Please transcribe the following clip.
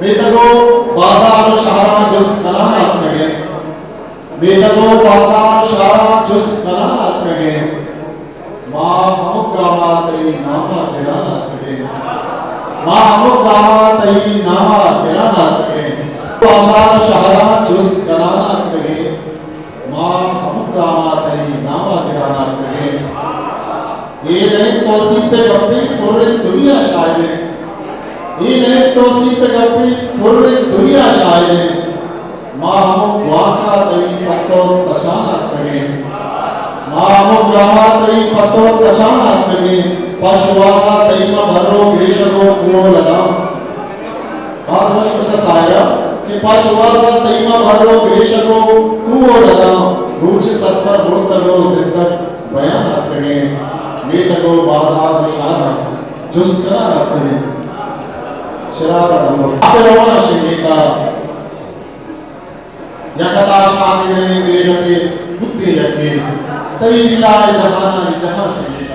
बेतगो बाजार शहरा जुस कनानात में बेतगो बाजार शहरा जुस कनानात में माँ मुक्कामा तई नामा दिलानात में माँ मुक्कामा तई नामा दिलानात में बाजार शहरा जुस कनानात में माँ मुक्कामा तई नामा दिलानात में ये नहीं तौसीफ पे गप्पी पूरी दुनिया शायद है ये नहीं तौसीफ पे गप्पी पूरी दुनिया शायद है माँ मुक्कामा तई पत्तो तशानात में माँ मुक्कामा तई पत्तो तशानात में पशुवासा तई में भरो ग्रीशको कुओं लगा आज वर्ष से साया कि पशुवासा तई में भरो ग्रीशको कुओं लगा रूच सत्तर मुर्तलो सिद्धक बयानात में बेतगो बाजार शारा जुस कनानात में शरारा नंबर आपे शिनेका यकता शामिरे वेगते बुद्धि यके तई जिलाए जहाना जहां से